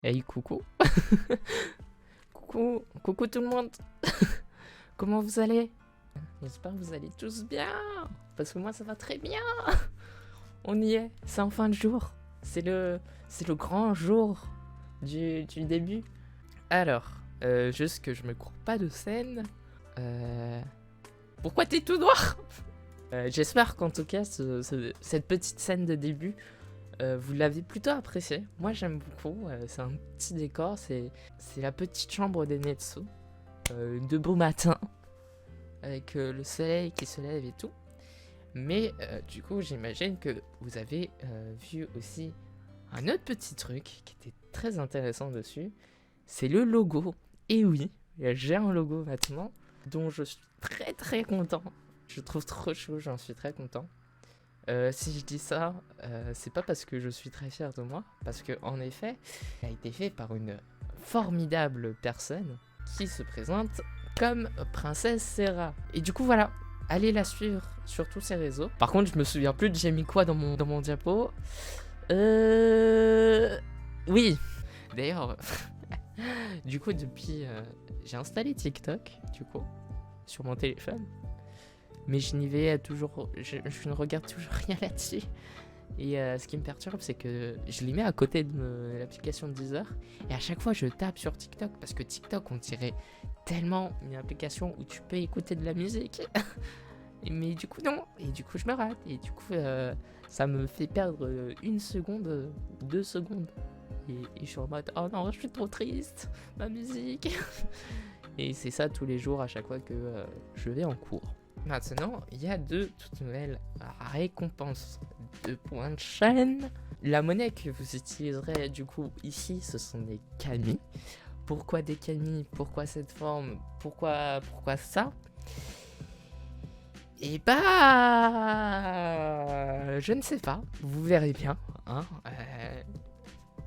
Hey, coucou. Coucou tout le monde. Comment vous allez? J'espère que vous allez tous bien. Parce que moi, ça va très bien. On y est. C'est en fin de jour. C'est le grand jour du début. Alors, juste que je me cours pas de scène. Euh, Pourquoi t'es tout noir? J'espère qu'en tout cas, cette petite scène de début, vous l'avez plutôt apprécié. Moi, j'aime beaucoup. C'est un petit décor. C'est la petite chambre des Netsu. De beau matin. Avec le soleil qui se lève et tout. Mais du coup, j'imagine que vous avez vu aussi un autre petit truc qui était très intéressant dessus. C'est le logo. Et oui, j'ai un logo maintenant dont je suis très très content. Je trouve trop chaud, j'en suis très content. Si je dis ça, c'est pas parce que je suis très fier de moi, parce que en effet, il a été fait par une formidable personne qui se présente comme Princesse Serra. Et du coup, voilà, allez la suivre sur tous ses réseaux. Par contre, je me souviens plus de j'ai mis quoi dans mon diapo. Oui. D'ailleurs, du coup, depuis, j'ai installé TikTok, du coup, sur mon téléphone. Mais je n'y vais toujours, je ne regarde toujours rien là-dessus. Et ce qui me perturbe, c'est que je les mets à côté de l'application de Deezer. Et à chaque fois, je tape sur TikTok. Parce que TikTok, on dirait tellement une application où tu peux écouter de la musique. Mais du coup, non. Et du coup, je me rate. Et du coup, ça me fait perdre une seconde, 2 secondes. Et je suis en mode, oh non, je suis trop triste. Ma musique. Et c'est ça tous les jours à chaque fois que je vais en cours. Maintenant, il y a de toutes nouvelles récompenses de points de chaîne. La monnaie que vous utiliserez du coup ici, ce sont des kami. Pourquoi des kami? Pourquoi cette forme? Pourquoi ça? Et bah, je ne sais pas. Vous verrez bien. Hein,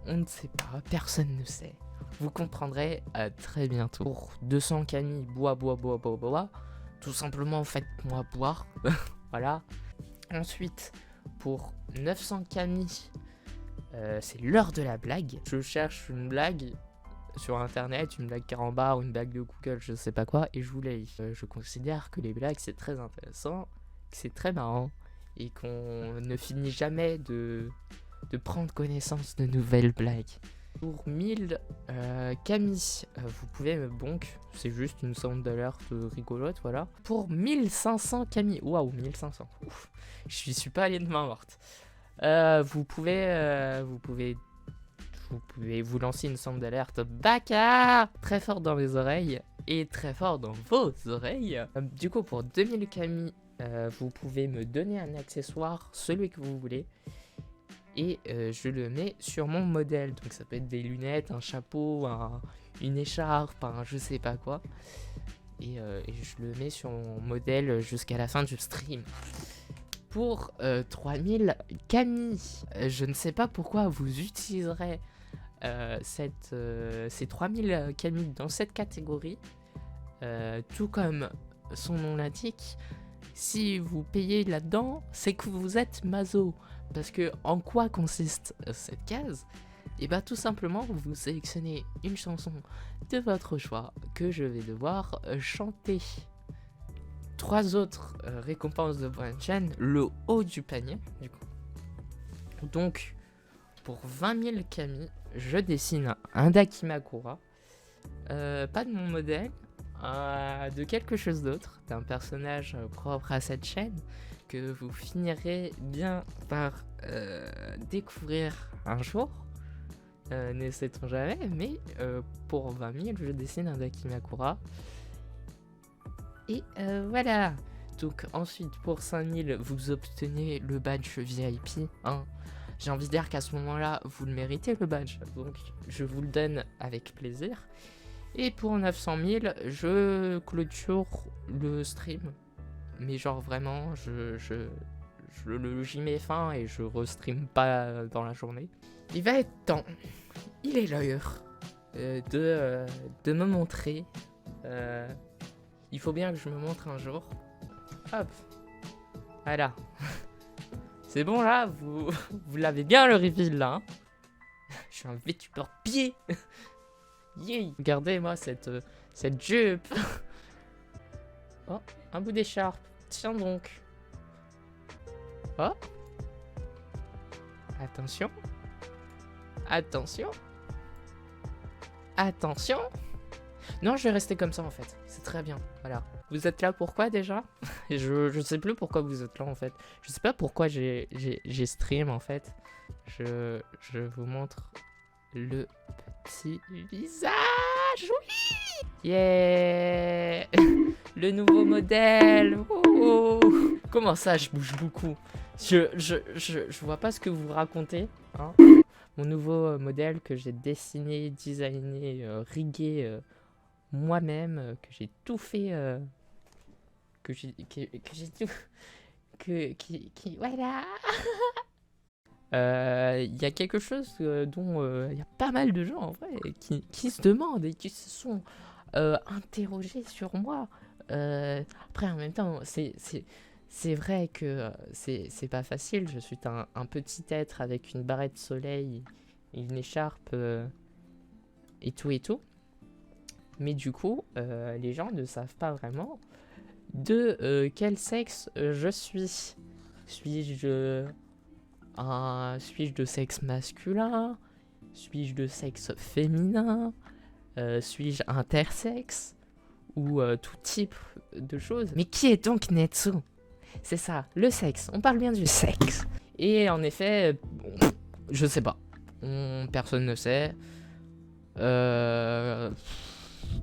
on ne sait pas. Personne ne sait. Vous comprendrez très bientôt. Pour 200 kami, bois. Tout simplement, faites-moi boire. Voilà. Ensuite, pour 900 kami, c'est l'heure de la blague. Je cherche une blague sur internet, une blague carambar, une blague de Google, je sais pas quoi, et je vous la lis. Je considère que les blagues, c'est très intéressant, que c'est très marrant, et qu'on ne finit jamais de prendre connaissance de nouvelles blagues. Pour 1000 kami, vous pouvez donc, c'est juste une sound d'alerte rigolote, voilà. Pour 1500 kami, waouh, 1500, ouf, je suis pas allé de main morte. Vous pouvez vous lancer une sound d'alerte Baka très fort dans les oreilles et très fort dans vos oreilles. Du coup, pour 2000 kami, vous pouvez me donner un accessoire, celui que vous voulez. Et je le mets sur mon modèle. Donc ça peut être des lunettes, un chapeau, une écharpe, je sais pas quoi. Et je le mets sur mon modèle jusqu'à la fin du stream. Pour 3000 kami, je ne sais pas pourquoi vous utiliserez ces 3000 kami dans cette catégorie. Tout comme son nom l'indique, si vous payez là-dedans, c'est que vous êtes maso. Parce que en quoi consiste cette case? Et bah tout simplement, vous sélectionnez une chanson de votre choix que je vais devoir chanter. 3 autres récompenses de points de chaîne, le haut du panier, du coup. Donc, pour 20 000 kami, je dessine un Dakimakura. Pas de mon modèle, de quelque chose d'autre, d'un personnage propre à cette chaîne, que vous finirez bien par découvrir un jour. Ne sait-on jamais, mais pour 20 000, je dessine un Dakimakura. Et voilà. Donc ensuite, pour 5000, vous obtenez le badge VIP. Hein. J'ai envie de dire qu'à ce moment-là, vous le méritez le badge. Donc je vous le donne avec plaisir. Et pour 900 000, je clôture le stream. Mais genre vraiment, j'y mets fin et je restream pas dans la journée. Il va être temps, il est l'heure de me montrer. Il faut bien que je me montre un jour. Hop, voilà. C'est bon là, vous l'avez bien le reveal là. Hein. Je suis un VTuber pied. Yeah. Regardez-moi cette jupe. Oh, un bout d'écharpe. Tiens donc. Oh. Attention. Attention. Attention. Non, je vais rester comme ça en fait. C'est très bien. Voilà. Vous êtes là pourquoi déjà? Je sais plus pourquoi vous êtes là en fait. Je sais pas pourquoi j'ai stream en fait. Je vous montre le petit visage. Oui. Yeah. Le nouveau modèle. Oh. Comment ça, je bouge beaucoup? Je vois pas ce que vous racontez. Hein. Mon nouveau modèle que j'ai dessiné, designé, rigué moi-même, que j'ai tout fait, que j'ai tout, voilà. Il y a quelque chose dont il y a pas mal de gens en vrai qui se demandent et qui se sont interrogés sur moi. Après, en même temps, c'est vrai que c'est pas facile. Je suis un petit être avec une barrette soleil, une écharpe et tout et tout. Mais du coup, les gens ne savent pas vraiment de quel sexe je suis. Suis-je de sexe masculin? Suis-je de sexe féminin? Suis-je intersexe? Ou tout type de choses. Mais qui est donc Netsu? C'est ça, le sexe. On parle bien du sexe. Et en effet, je sais pas. Personne ne sait.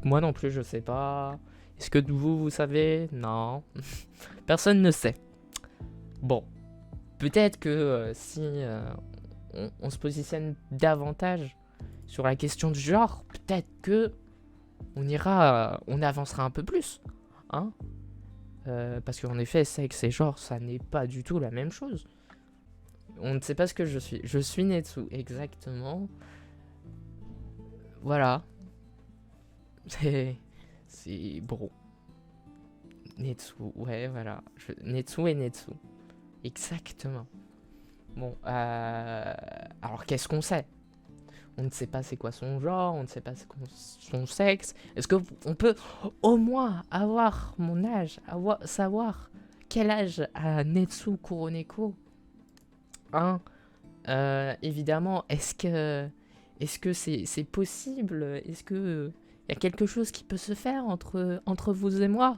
Moi non plus, je sais pas. Est-ce que vous savez? Non. Personne ne sait. Bon. Peut-être que si on se positionne davantage sur la question du genre, peut-être que on avancera un peu plus. Hein? Parce qu'en effet, sexe et genre, ça n'est pas du tout la même chose. On ne sait pas ce que je suis. Je suis Netsu, exactement. Voilà. C'est bon. Netsu, ouais, voilà. Netsu et Netsu. Exactement. Bon, alors qu'est-ce qu'on sait? On ne sait pas c'est quoi son genre, on ne sait pas son sexe. Est-ce qu'on peut au moins avoir mon âge, savoir quel âge a Netsu Kuroneko? Hein? Évidemment, est-ce que c'est possible? Est-ce que y a quelque chose qui peut se faire entre vous et moi?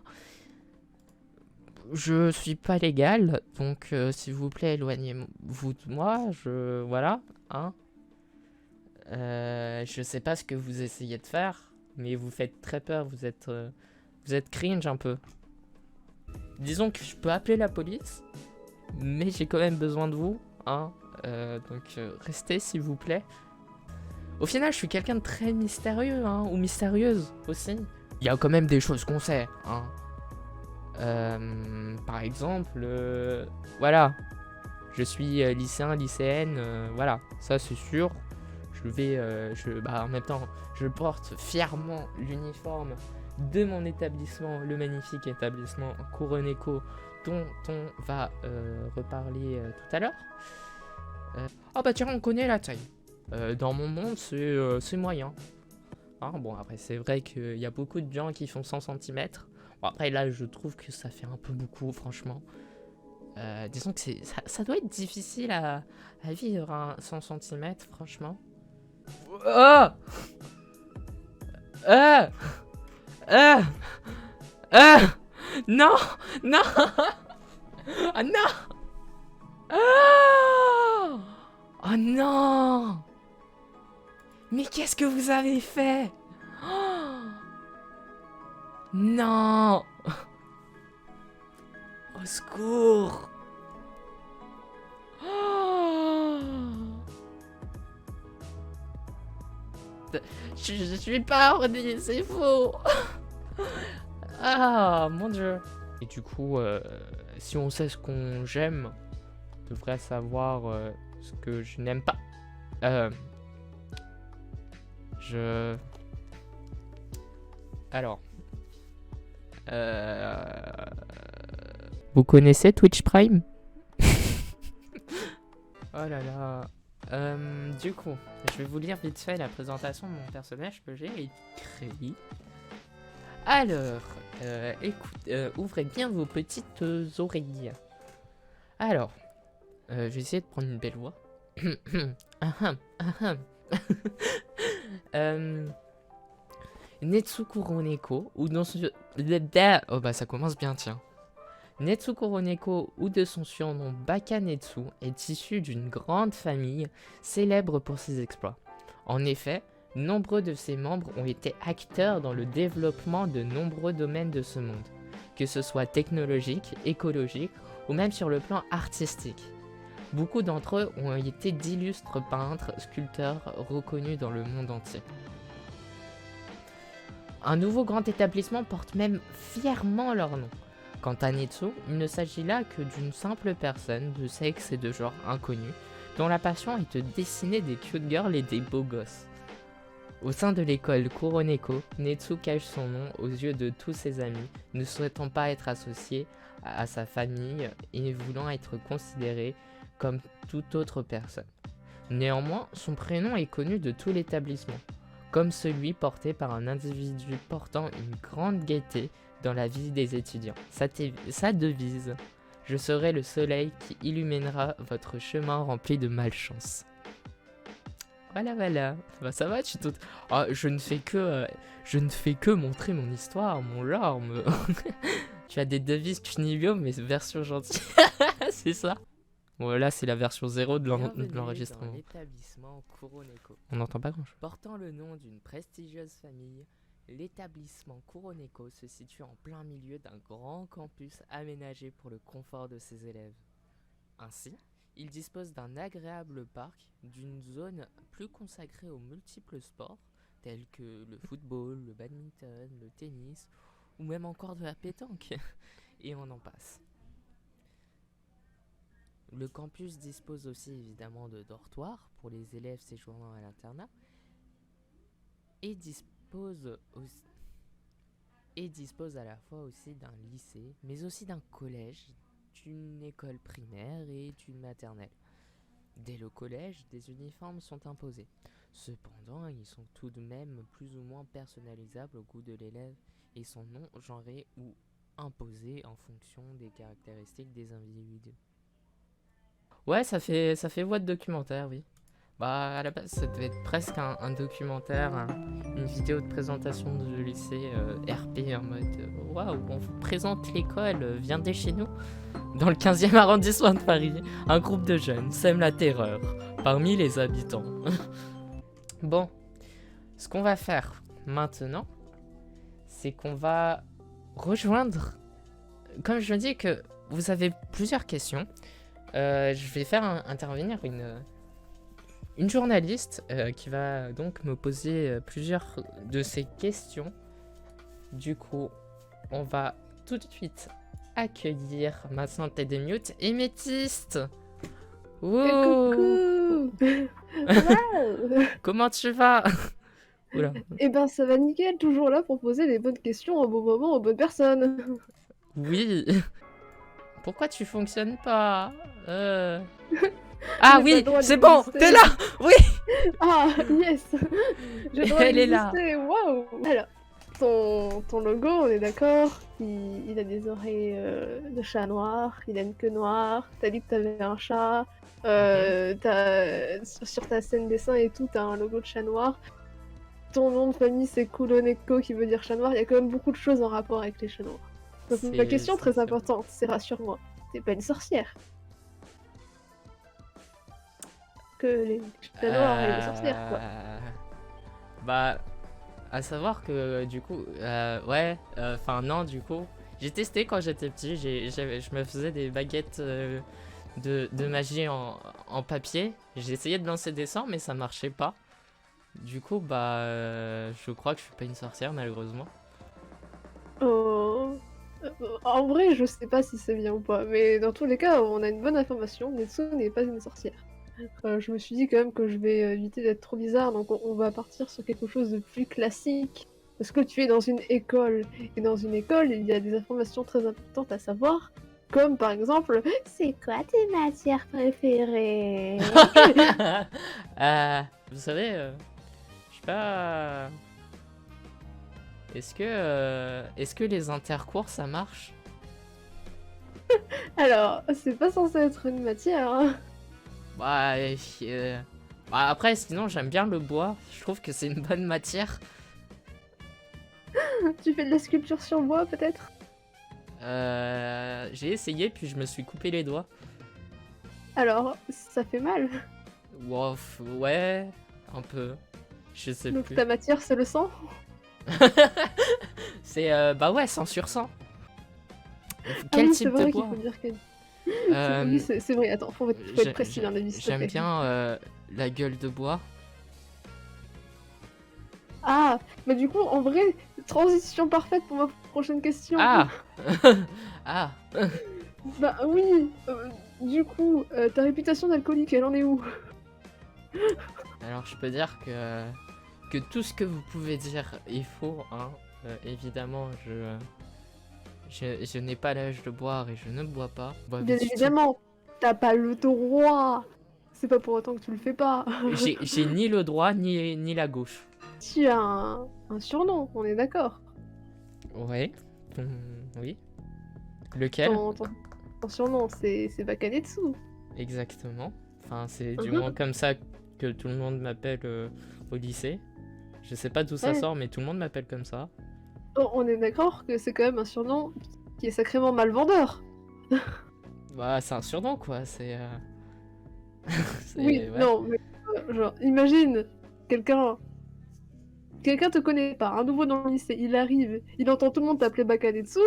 Je suis pas légal, donc s'il vous plaît, éloignez-vous de moi. Voilà, hein? Je sais pas ce que vous essayez de faire, mais vous faites très peur, vous êtes cringe un peu. Disons que je peux appeler la police, mais j'ai quand même besoin de vous, hein. Donc restez s'il vous plaît. Au final, je suis quelqu'un de très mystérieux, hein, ou mystérieuse aussi. Il y a quand même des choses qu'on sait, hein. Par exemple, voilà, je suis lycéen, lycéenne, voilà, ça c'est sûr. En même temps, je porte fièrement l'uniforme de mon établissement, le magnifique établissement Kuroneko, dont on va reparler tout à l'heure. Ah bah tiens, on connaît la taille. Dans mon monde, c'est moyen. Hein, bon, après, c'est vrai qu'il y a beaucoup de gens qui font 100 cm. Bon, après, là, je trouve que ça fait un peu beaucoup, franchement. Disons que ça doit être difficile à vivre, hein, 100 cm, franchement. Oh! Non! Non! Ah non! Oh non! Mais qu'est-ce que vous avez fait? Oh non! Au secours! Je suis pas ordi, c'est faux. Ah, mon dieu. Et du coup, si on sait ce qu'on j'aime, on devrait savoir ce que je n'aime pas. Alors. Vous connaissez Twitch Prime? Oh là là. Du coup, je vais vous lire vite fait la présentation de mon personnage que j'ai écrit. Alors, ouvrez bien vos petites oreilles. Alors, je vais essayer de prendre une belle voix. Netsuko Roneko, ou dans son... Oh bah ça commence bien, tiens. Netsuko Roneko, ou de son surnom Bakanetsu, est issu d'une grande famille célèbre pour ses exploits. En effet, nombreux de ses membres ont été acteurs dans le développement de nombreux domaines de ce monde, que ce soit technologique, écologique ou même sur le plan artistique. Beaucoup d'entre eux ont été d'illustres peintres, sculpteurs reconnus dans le monde entier. Un nouveau grand établissement porte même fièrement leur nom. Quant à Netsu, il ne s'agit là que d'une simple personne de sexe et de genre inconnus, dont la passion est de dessiner des cute girls et des beaux gosses. Au sein de l'école Kuroneko, Netsu cache son nom aux yeux de tous ses amis, ne souhaitant pas être associé à sa famille et voulant être considéré comme toute autre personne. Néanmoins, son prénom est connu de tout l'établissement, comme celui porté par un individu portant une grande gaieté dans la vie des étudiants. Sa devise: je serai le soleil qui illuminera votre chemin rempli de malchance. Voilà. Bah ça va, je ne fais que montrer mon histoire, mon lore. Tu as des devises Kunibyo, mais version gentille. C'est ça. Bon, là, c'est la version 0 de l'enregistrement. L'établissement Kuroneko. On n'entend pas grand-chose. Portant le nom d'une prestigieuse famille, l'établissement Kuroneko se situe en plein milieu d'un grand campus aménagé pour le confort de ses élèves. Ainsi, il dispose d'un agréable parc, d'une zone plus consacrée aux multiples sports, tels que le football, le badminton, le tennis, ou même encore de la pétanque, et on en passe. Le campus dispose aussi évidemment de dortoirs pour les élèves séjournant à l'internat, et dispose à la fois aussi d'un lycée, mais aussi d'un collège, d'une école primaire et d'une maternelle. Dès le collège, des uniformes sont imposés. Cependant, ils sont tout de même plus ou moins personnalisables au goût de l'élève et sont non genrés ou imposés en fonction des caractéristiques des individus. Ouais, ça fait voix de documentaire, oui. Bah, à la base, ça devait être presque un documentaire, une vidéo de présentation de lycée RP en mode waouh, on vous présente l'école, viendez chez nous. Dans le 15e arrondissement de Paris, un groupe de jeunes sème la terreur parmi les habitants. Bon, ce qu'on va faire maintenant, c'est qu'on va rejoindre. Comme je dis que vous avez plusieurs questions, je vais faire intervenir une journaliste qui va donc me poser plusieurs de ces questions. Du coup, on va tout de suite accueillir maintenant Teddy Mute et Métiste. Coucou. Comment tu vas? Oula. Eh ben ça va nickel, toujours là pour poser les bonnes questions au bon moment aux bonnes personnes. Oui. Pourquoi tu fonctionnes pas? Ah oui, c'est bon, t'es là. Oui. Ah yes. Elle est là. Waouh. Alors, ton logo, on est d'accord, il a des oreilles de chat noir, il a une queue noire, t'as dit que t'avais un chat, sur ta scène dessin et tout, t'as un logo de chat noir. Ton nom de famille c'est Kuroneko qui veut dire chat noir, il y a quand même beaucoup de choses en rapport avec les chats noirs. Donc ma question très importante, c'est rassure-moi, t'es pas une sorcière? Que les chats noirs et les sorcières quoi. Bah, à savoir que du coup, non du coup, j'ai testé quand j'étais petit, je me faisais des baguettes de magie en papier, j'ai essayé de lancer des sorts mais ça marchait pas. Du coup, je crois que je suis pas une sorcière malheureusement. Oh. En vrai, je sais pas si c'est bien ou pas, mais dans tous les cas, on a une bonne information. Netsu n'est pas une sorcière. Je me suis dit quand même que je vais éviter d'être trop bizarre, donc on va partir sur quelque chose de plus classique. Parce que tu es dans une école, et dans une école, il y a des informations très importantes à savoir. Comme par exemple, c'est quoi tes matières préférées? Vous savez, je sais pas. Est-ce que les intercours ça marche? Alors, c'est pas censé être une matière, hein. Bah, bah, après, sinon j'aime bien le bois. Je trouve que c'est une bonne matière. Tu fais de la sculpture sur bois, peut-être? J'ai essayé puis je me suis coupé les doigts. Alors, ça fait mal. Wow, ouais, un peu. Je sais Donc plus. ta matière, c'est le sang? C'est bah ouais, 100 sur 100. Ah Quel oui, c'est type de vrai qu'il bois? faut dire que... Euh, Oui, c'est vrai, attends, faut être précis dans la vie, s'il te J'aime plaît. bien la gueule de bois. Ah, mais du coup, en vrai, transition parfaite pour ma prochaine question. Ah Ah Bah oui, du coup, ta réputation d'alcoolique, elle en est où? Alors je peux dire que tout ce que vous pouvez dire est faux, hein. Évidemment, je n'ai pas l'âge de boire et je ne bois pas. Je bois Bien du tout. évidemment, t'as pas le droit. C'est pas pour autant que tu le fais pas. J'ai ni le droit ni la gauche. Tu as un surnom, on est d'accord. Ouais. Oui. Lequel? Ton surnom, c'est Bakanetsu. Exactement. Enfin, c'est du Mhm. moins comme ça que tout le monde m'appelle au lycée. Je sais pas d'où ça Ouais. sort, mais tout le monde m'appelle comme ça. On est d'accord que c'est quand même un surnom qui est sacrément mal vendeur. Bah, c'est un surnom, quoi. C'est. Oui, ouais. non, mais genre, imagine, quelqu'un te connaît pas, un nouveau dans le lycée, il arrive, il entend tout le monde t'appeler Bakanetsu,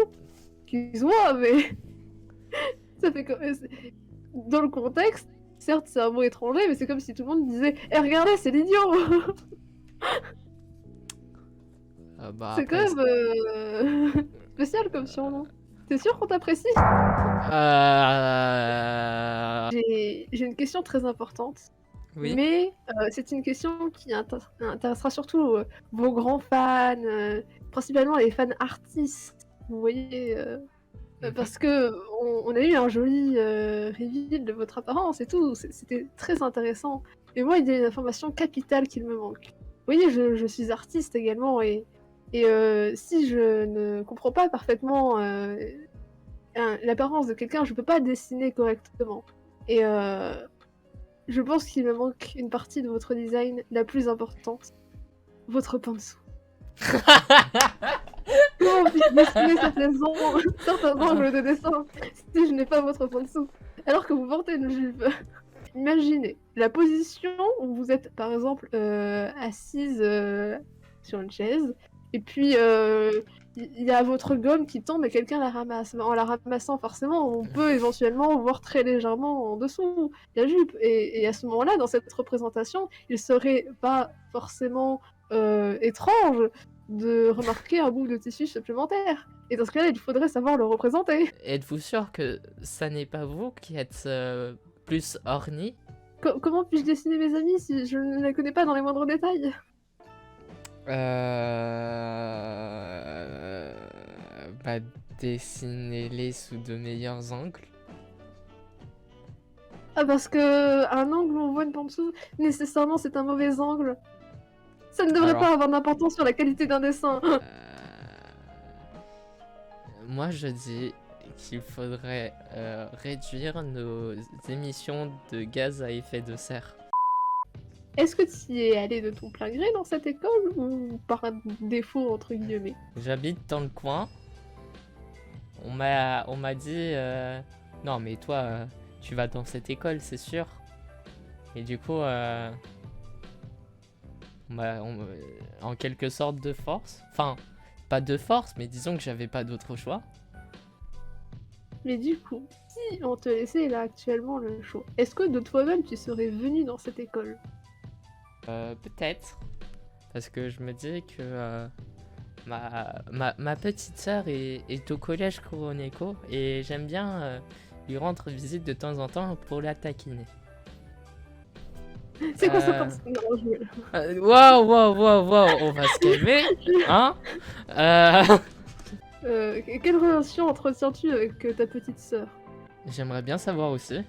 qu'il se voit, mais ça fait comme... Dans le contexte, certes c'est un mot étranger, mais c'est comme si tout le monde disait « Eh regardez, c'est l'idiot !» Bah, C'est après, quand même spécial comme surnom. T'es sûr qu'on t'apprécie? J'ai une question très importante. Oui. Mais c'est une question qui intéressera surtout vos grands fans, principalement les fans artistes. Vous voyez, parce que on a eu un joli reveal de votre apparence et tout. C'était très intéressant. Et moi, il y a une information capitale qu'il me manque. Vous voyez, je suis artiste également et si je ne comprends pas parfaitement l'apparence de quelqu'un, je peux pas dessiner correctement. Et je pense qu'il me manque une partie de votre design la plus importante. Votre pinceau. Comment puis-je dessiner certains angles de dessin si je n'ai pas votre pinceau? Alors que vous portez une jupe. Imaginez la position où vous êtes par exemple assise sur une chaise et puis il y a votre gomme qui tombe et quelqu'un la ramasse. En la ramassant, forcément, on peut éventuellement voir très légèrement en dessous la jupe. Et à ce moment-là, dans cette représentation, il serait pas forcément étrange de remarquer un bout de tissu supplémentaire. Et dans ce cas-là, il faudrait savoir le représenter. Êtes-vous sûr que ça n'est pas vous qui êtes plus orni? Comment puis-je dessiner mes amis si je ne les connais pas dans les moindres détails? Bah, dessinez-les sous de meilleurs angles. Ah, parce que un angle où on voit une dessous, nécessairement c'est un mauvais angle. Ça ne devrait Alors, pas avoir d'importance sur la qualité d'un dessin. moi, je dis qu'il faudrait réduire nos émissions de gaz à effet de serre. Est-ce que tu y es allé de ton plein gré dans cette école ou par défaut entre guillemets? J'habite dans le coin. On m'a dit non mais toi tu vas dans cette école c'est sûr. Et du coup en quelque sorte de force. Enfin pas de force mais disons que j'avais pas d'autre choix. Mais du coup, si on te laissait là actuellement le choix, est-ce que de toi-même tu serais venu dans cette école? Peut-être. Parce que je me dis que ma petite sœur est au collège Kuroneko et j'aime bien lui rendre visite de temps en temps pour la taquiner. C'est quoi ça? Non, je... Waouh, on va se calmer, hein? Quelle relation entretiens-tu avec ta petite sœur? J'aimerais bien savoir aussi.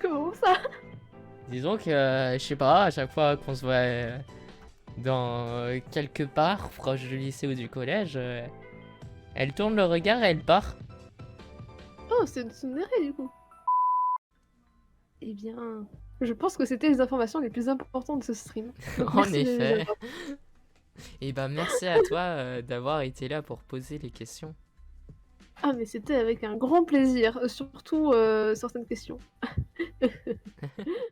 Comment ça? Disons que, je sais pas, à chaque fois qu'on se voit dans quelque part, proche du lycée ou du collège, elle tourne le regard et elle part. Oh, c'est une tsundere du coup. Eh bien, je pense que c'était les informations les plus importantes de ce stream. Donc, En merci de les effet. avoir. Et ben merci à toi d'avoir été là pour poser les questions. Ah, mais c'était avec un grand plaisir, surtout certaines questions.